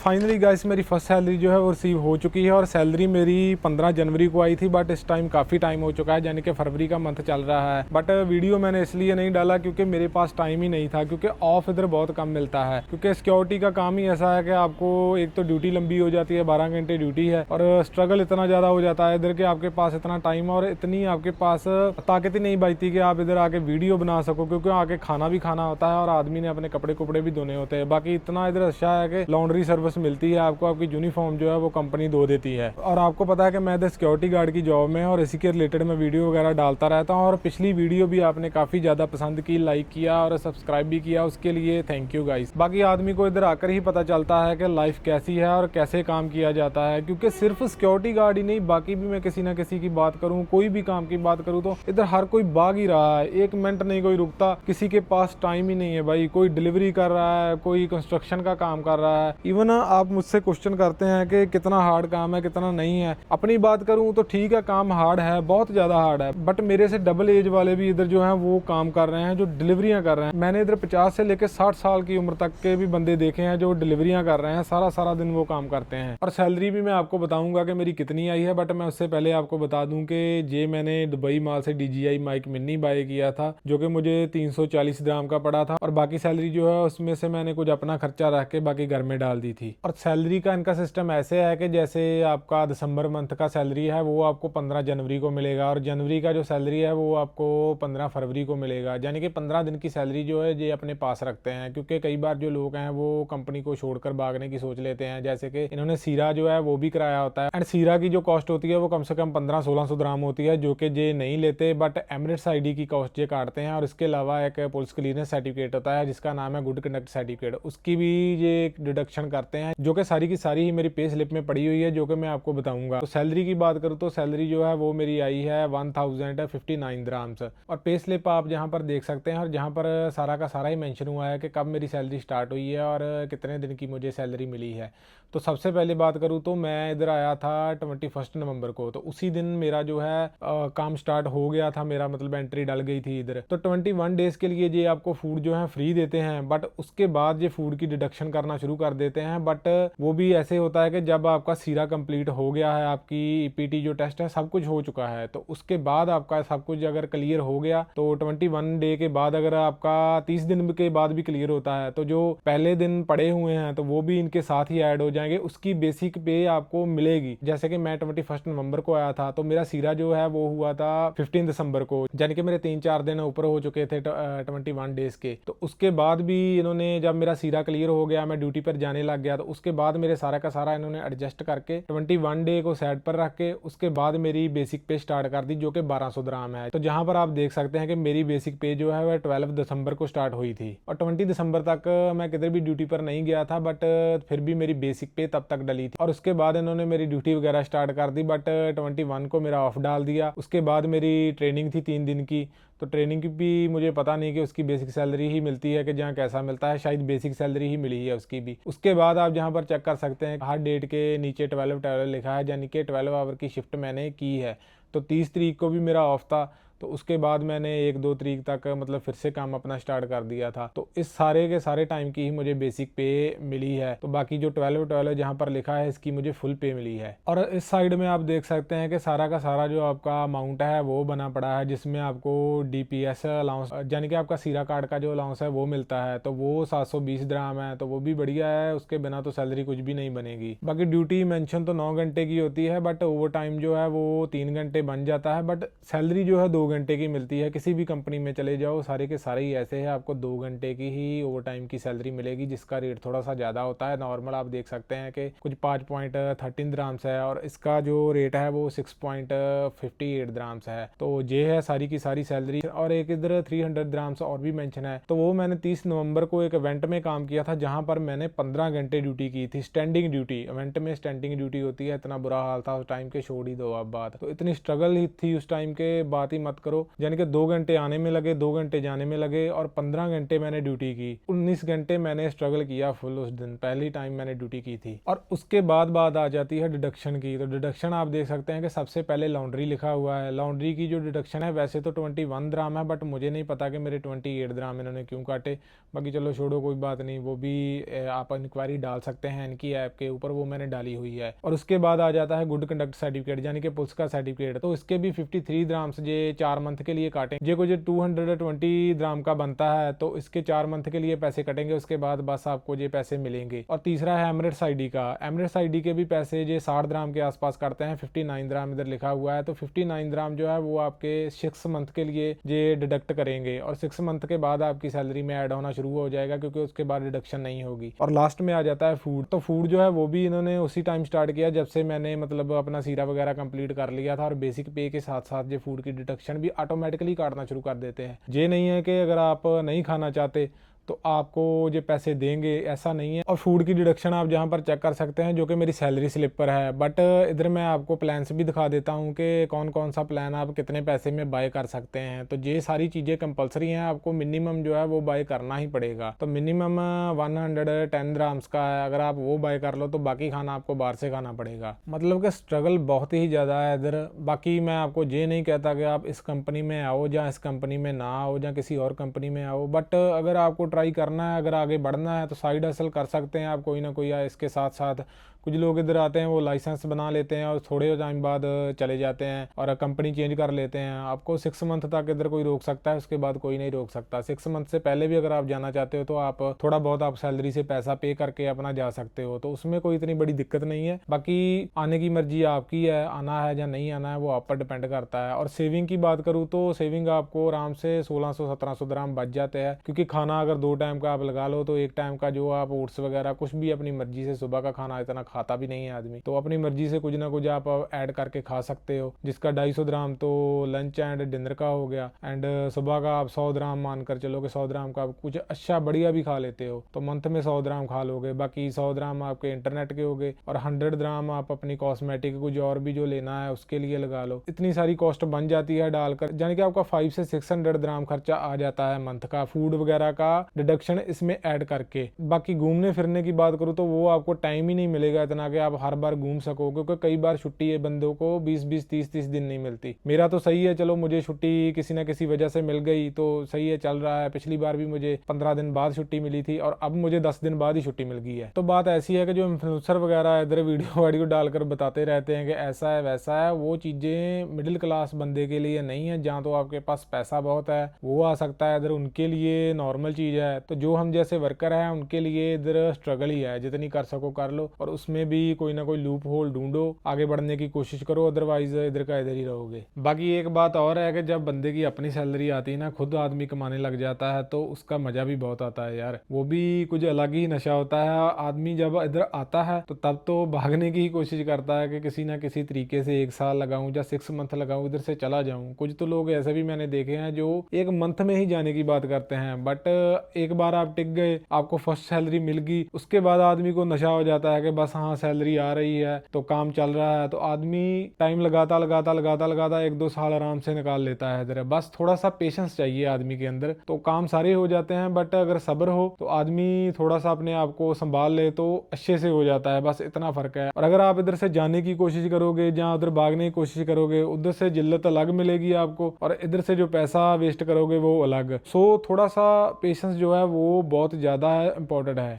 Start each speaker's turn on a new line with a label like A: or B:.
A: Finally guys मेरी first salary जो है वो रिसीव हो चुकी है और सैलरी मेरी 15 जनवरी को आई थी, बट इस टाइम काफ़ी टाइम हो चुका है, यानी कि फरवरी का मंथ चल रहा है। बट वीडियो मैंने इसलिए नहीं डाला क्योंकि मेरे पास टाइम ही नहीं था, क्योंकि ऑफ इधर बहुत कम मिलता है, क्योंकि सिक्योरिटी का काम ही ऐसा है कि आपको एक तो ड्यूटी लंबी हो जाती है, 12 घंटे ड्यूटी है और स्ट्रगल इतना ज़्यादा हो जाता है इधर के आपके पास इतना टाइम और इतनी आपके पास ताकत ही नहीं बचती कि आप इधर आके वीडियो बना सको, क्योंकि आके खाना भी खाना होता है और आदमी ने अपने कपड़े कुपड़े भी धोने होते हैं। बाकी इतना इधर अच्छा है कि लॉन्ड्री सर्विस मिलती है आपको, आपकी यूनिफॉर्म जो है वो कंपनी धो देती है। और आपको पता है कि मैं इधर सिक्योरिटी गार्ड की जॉब में और इसी के रिलेटेड मैं वीडियो वगैरह डालता रहता हूँ और पिछली वीडियो भी आपने काफ़ी ज़्यादा पसंद की, लाइक किया और सब्सक्राइब भी किया, उसके लिए थैंक यू गाइस। बाकी आदमी को इधर आकर ही पता चलता है कि लाइफ कैसी है और कैसे काम किया जाता है, क्योंकि सिर्फ सिक्योरिटी गार्ड ही नहीं, बाकी भी मैं किसी ना किसी की बात करूँ, कोई भी काम की बात करूँ तो इधर हर कोई भाग ही रहा है, एक मिनट नहीं कोई रुकता, किसी के पास टाइम ही नहीं है भाई। कोई डिलीवरी कर रहा है, कोई कंस्ट्रक्शन का काम कर रहा है। इवन आप मुझसे क्वेश्चन करते हैं कि कितना हार्ड काम है कितना नहीं है। अपनी बात करूं तो ठीक है, काम हार्ड है, बहुत ज़्यादा हार्ड है, बट मेरे से डबल एज वाले भी इधर जो हैं वो काम कर रहे हैं, जो डिलीवरियां कर रहे हैं। मैंने इधर 50 से लेकर 60 साल की उम्र तक के भी बंदे देखे हैं जो डिलीवरियां कर रहे हैं, सारा सारा दिन वो काम करते हैं। और सैलरी भी मैं आपको बताऊंगा कि मेरी कितनी आई है, बट मैं उससे पहले आपको बता दूं कि ये मैंने दुबई माल से DJI माइक मिनी बाय किया था, जो कि मुझे 340 दिरहम का पड़ा था और बाकी सैलरी जो है उसमें से मैंने कुछ अपना खर्चा रख के बाकी घर में डाल दी थी। और सैलरी का इनका सिस्टम ऐसे है कि जैसे आपका दिसंबर मंथ का सैलरी है वो आपको 15 जनवरी को मिलेगा और जनवरी का जो सैलरी है वो आपको 15 फरवरी को मिलेगा, यानी कि 15 दिन की सैलरी जो है ये अपने पास रखते हैं। क्योंकि कई बार जो लोग हैं वो कंपनी को छोड़कर भागने की सोच लेते हैं, जैसे कि इन्होंने सीरा जो है वो भी कराया होता है एंड सीरा की जो कॉस्ट होती है वो कम से कम 1500-1600 दिरहम होती है, जो कि ये नहीं लेते, बट एमिरेट्स ID की कॉस्ट ये काटते हैं। और इसके अलावा एक पुलिस क्लीयरेंस सर्टिफिकेट होता है जिसका नाम है गुड कंडक्ट सर्टिफिकेट, उसकी भी ये डिडक्शन करते हैं, जो कि सारी की सारी ही मेरी पे स्लिप में पड़ी हुई है, जो कि मैं आपको बताऊंगा। तो सैलरी की बात करूँ तो सैलरी जो है वो मेरी आई है 1059 दिरहम्स और पे स्लिप आप जहाँ पर देख सकते हैं और जहाँ पर सारा का सारा ही मेंशन हुआ है कि कब मेरी सैलरी स्टार्ट हुई है और कितने दिन की मुझे सैलरी मिली है। तो सबसे पहले बात करूँ तो मैं इधर आया था 21 नवंबर को, तो उसी दिन मेरा जो है काम स्टार्ट हो गया था, मेरा मतलब एंट्री डल गई थी इधर। तो 21 डेज के लिए ये आपको फूड जो है फ्री देते हैं, बट उसके बाद ये फूड की डिडक्शन करना शुरू कर देते हैं। बट वो भी ऐसे होता है कि जब आपका सीरा कंप्लीट हो गया है, आपकी EPT जो टेस्ट है सब कुछ हो चुका है, तो उसके बाद आपका सब कुछ अगर क्लियर हो गया तो 21 डे के बाद अगर आपका 30 दिन के बाद भी क्लियर होता है तो जो पहले दिन पड़े हुए हैं तो वो भी इनके साथ ही ऐड हो जाएंगे, उसकी बेसिक पे आपको मिलेगी। जैसे कि मैं 21 नवंबर को आया था तो मेरा सीरा जो है वो हुआ था 15 दिसंबर को, यानी कि मेरे 3-4 दिन ऊपर हो चुके थे 21 डेज के। तो उसके बाद भी इन्होंने जब मेरा सीरा क्लियर हो गया, मैं ड्यूटी पर जाने लग गया, तो उसके बाद मेरे सारा का सारा इन्होंने एडजस्ट करके 21 डे को साइड पर रख के उसके बाद मेरी बेसिक पे स्टार्ट कर दी, जो कि 1200 दिरहम है। तो जहां पर आप देख सकते हैं कि मेरी बेसिक पे जो है वह 12 दिसंबर को स्टार्ट हुई थी और 20 दिसंबर तक मैं किधर भी ड्यूटी पर नहीं गया था, बट फिर भी मेरी बेसिक पे तब तक डली थी। और उसके बाद इन्होंने मेरी ड्यूटी वगैरह स्टार्ट कर दी, बट 21 को मेरा ऑफ डाल दिया। उसके बाद मेरी ट्रेनिंग थी 3 दिन की, तो ट्रेनिंग की भी मुझे पता नहीं कि उसकी बेसिक सैलरी ही मिलती है कि जहाँ कैसा मिलता है, शायद बेसिक सैलरी ही मिली है उसकी भी। उसके बाद आप जहाँ पर चेक कर सकते हैं हर डेट के नीचे 12 लिखा है, यानी कि 12 आवर की शिफ्ट मैंने की है। तो 30 तारीख को भी मेरा ऑफ था, तो उसके बाद मैंने 1-2 तारीख तक मतलब फिर से काम अपना स्टार्ट कर दिया था। तो इस सारे के सारे टाइम की ही मुझे बेसिक पे मिली है। तो बाकी जो 12 जहाँ पर लिखा है इसकी मुझे फुल पे मिली है। और इस साइड में आप देख सकते हैं कि सारा का सारा जो आपका अमाउंट है वो बना पड़ा है, जिसमें आपको DPS अलाउंस यानी कि आपका सीरा कार्ड का जो अलाउंस है वो मिलता है, तो वो 720 दिरहम है, तो वो भी बढ़िया है, उसके बिना तो सैलरी कुछ भी नहीं बनेगी। बाकी ड्यूटी मेंशन तो 9 घंटे की होती है, बट ओवर टाइम जो है वो 3 घंटे बन जाता है, बट सैलरी जो है 2 घंटे की मिलती है। किसी भी कंपनी में चले जाओ सारे के सारे ही ऐसे है, आपको 2 घंटे की ही ओवर टाइम की सैलरी मिलेगी, जिसका रेट थोड़ा सा ज़्यादा होता है। नॉर्मल आप देख सकते हैं कि कुछ 5.13 दिरहम्स है और इसका जो रेट है वो 6.58 दिरहम्स है। तो ये है सारी की सारी सैलरी। और एक इधर 300 दिरहम्स और भी मेंशन है, तो वो मैंने 30 नवंबर को एक इवेंट में काम किया था, जहां पर मैंने 15 घंटे ड्यूटी की थी, स्टैंडिंग ड्यूटी। इवेंट में स्टैंडिंग ड्यूटी होती है, इतना बुरा हाल था उस टाइम के, छोड़ ही दो आप बात। तो इतनी स्ट्रगल ही थी उस टाइम के, बात ही मत करो। यानी कि 2 घंटे आने में लगे, 2 घंटे जाने में लगे और 15 घंटे मैंने ड्यूटी की। 19 घंटे मैंने स्ट्रगल किया फुल उस दिन, पहली टाइम मैंने ड्यूटी की थी। और उसके बाद बात आ जाती है डिडक्शन की। तो डिडक्शन आप देख सकते हैं कि सबसे पहले लॉन्ड्री लिखा हुआ है। लॉन्ड्री की जो डिडक्शन है वैसे तो 21 दराम है, बट मुझे नहीं पता कि मेरे 28 दराम इन्होंने क्यों काटे। बाकी चलो छोड़ो, कोई बात नहीं, वो भी आप इंक्वायरी डाल सकते हैं इनकी ऐप के ऊपर, वो मैंने डाली हुई है। और उसके बाद आ जाता है गुड कंडक्ट सर्टिफिकेट, यानी कि पुलिस का सर्टिफिकेट। तो इसके भी 53 दराम से 4 मंथ के लिए काटें। ये कुछ 220 दराम का बनता है, तो इसके 4 मंथ के लिए पैसे कटेंगे। उसके बाद बस आपको ये पैसे मिलेंगे। और तीसरा है एमरेट्स आईडी का। एमरेट्स आईडी के भी पैसे 60 दराम के आसपास करते हैं। 59 दराम इधर लिखा हुआ है। तो 59 दराम जो है वो आपके 6 मंथ के लिए ये डिडक्ट करेंगे और 6 मंथ के बाद आपकी सैलरी में ऐड होना शुरू हो जाएगा, क्योंकि उसके बाद डिडक्शन नहीं होगी। और लास्ट में आ जाता है फूड। तो फूड जो है वो भी इन्होंने उसी टाइम स्टार्ट किया जब से मैंने मतलब अपना सीरा वगैरह कंप्लीट कर लिया था। और बेसिक पे के साथ साथ ये फूड की डिडक्शन भी ऑटोमेटिकली काटना शुरू कर देते हैं। ये नहीं है कि अगर आप नहीं खाना चाहते तो आपको ये पैसे देंगे, ऐसा नहीं है। और फूड की डिडक्शन आप जहाँ पर चेक कर सकते हैं, जो कि मेरी सैलरी स्लिप पर है। बट इधर मैं आपको प्लान्स भी दिखा देता हूँ कि कौन कौन सा प्लान आप कितने पैसे में बाय कर सकते हैं। तो ये सारी चीज़ें कंपलसरी हैं, आपको मिनिमम जो है वो बाय करना ही पड़ेगा। तो मिनिमम 110 ग्राम्स का है, अगर आप वो बाय कर लो तो बाकी खाना आपको बाहर से खाना पड़ेगा। मतलब कि स्ट्रगल बहुत ही ज़्यादा है इधर। बाकी मैं आपको ये नहीं कहता कि आप इस कंपनी में आओ या इस कंपनी में ना आओ या किसी और कंपनी में आओ, बट अगर आपको ट्राई करना है, अगर आगे बढ़ना है तो साइड हसल कर सकते हैं आप कोई ना कोई। या इसके साथ साथ कुछ लोग इधर आते हैं, वो लाइसेंस बना लेते हैं और थोड़े टाइम बाद चले जाते हैं और कंपनी चेंज कर लेते हैं। आपको 6 मंथ तक इधर कोई रोक सकता है, उसके बाद कोई नहीं रोक सकता। 6 मंथ से पहले भी अगर आप जाना चाहते हो तो आप थोड़ा बहुत आप सैलरी से पैसा पे करके अपना जा सकते हो, तो उसमें कोई इतनी बड़ी दिक्कत नहीं है। बाकी आने की मर्जी आपकी है, आना है या नहीं आना है वो आप पर डिपेंड करता है। और सेविंग की बात करूँ तो सेविंग आपको आराम से 1600-1700 दराम बच जाते हैं, क्योंकि खाना अगर 2 टाइम का आप लगा लो तो 1 टाइम का जो आप ओट्स वगैरह कुछ भी अपनी मर्जी से, सुबह का खाना इतना खाता भी नहीं है आदमी, तो अपनी मर्जी से कुछ ना कुछ आप ऐड करके खा सकते हो, जिसका 250 दराम तो लंच एंड डिनर का हो गया। एंड सुबह का आप 100 दराम मानकर चलो कि 100 दराम का आप कुछ अच्छा बढ़िया भी खा लेते हो तो मंथ में 100 दराम खा लोगे। बाकी 100 दराम आपके इंटरनेट के हो गए और 100 दराम आप अपनी कॉस्मेटिक कुछ और भी जो लेना है उसके लिए लगा लो। इतनी सारी कॉस्ट बन जाती है डालकर, यानी कि आपका 500 से 600 दराम खर्चा आ जाता है मंथ का, फूड वगैरह का डिडक्शन इसमें ऐड करके। बाकी घूमने फिरने की बात करूँ तो वो आपको टाइम ही नहीं मिलेगा इतना कि आप हर बार घूम सको, क्योंकि कई बार छुट्टी है बंदों को 20-20, 30-30 दिन नहीं मिलती। मेरा तो सही है, चलो मुझे छुट्टी किसी ना किसी वजह से मिल गई तो सही है, चल रहा है। पिछली बार भी मुझे 15 दिन बाद छुट्टी मिली थी और अब मुझे 10 दिन बाद ही छुट्टी मिल गई है। तो बात ऐसी है कि जो इन्फ्लुएंसर वगैरह इधर वीडियो डालकर बताते रहते हैं कि ऐसा है वैसा है, वो चीजें मिडिल क्लास बंदे के लिए नहीं है। जहाँ तो आपके पास पैसा बहुत है वो आ सकता है इधर, उनके लिए नॉर्मल चीज है। तो जो हम जैसे वर्कर है उनके लिए इधर स्ट्रगल ही है, जितनी कर सको कर लो और उसमें भी कोई ना कोई लूप होल ढूंढो, आगे बढ़ने की कोशिश करो, अदरवाइज इधर का इधर ही रहोगे। बाकी एक बात और है कि जब बंदे की अपनी सैलरी आती है ना, खुद आदमी कमाने लग जाता है तो उसका मजा भी बहुत आता है यार, वो भी कुछ अलग ही नशा होता है। आदमी जब इधर आता है तो तब तो भागने की ही कोशिश करता है कि किसी ना किसी तरीके से 1 साल लगाऊं या 6 मंथ लगाऊं, इधर से चला जाऊं। कुछ तो लोग ऐसे भी मैंने देखे हैं जो 1 मंथ में ही जाने की बात करते हैं, बट एक बार आप टिक गए, आपको फर्स्ट सैलरी मिल गई, उसके बाद आदमी को नशा हो जाता है कि बस हाँ सैलरी आ रही है तो काम चल रहा है, तो आदमी टाइम लगाता 1-2 साल आराम से निकाल लेता है इधर। बस थोड़ा सा पेशेंस चाहिए आदमी के अंदर तो काम सारे हो जाते हैं, बट अगर सब्र हो तो आदमी थोड़ा सा अपने आप को संभाल ले तो अच्छे से हो जाता है, बस इतना फर्क है। और अगर आप इधर से जाने की कोशिश करोगे, जहाँ उधर भागने की कोशिश करोगे, उधर से जिल्लत अलग मिलेगी आपको और इधर से जो पैसा वेस्ट करोगे वो अलग। सो थोड़ा सा पेशेंस जो है वो बहुत ज्यादा इंपॉर्टेंट है।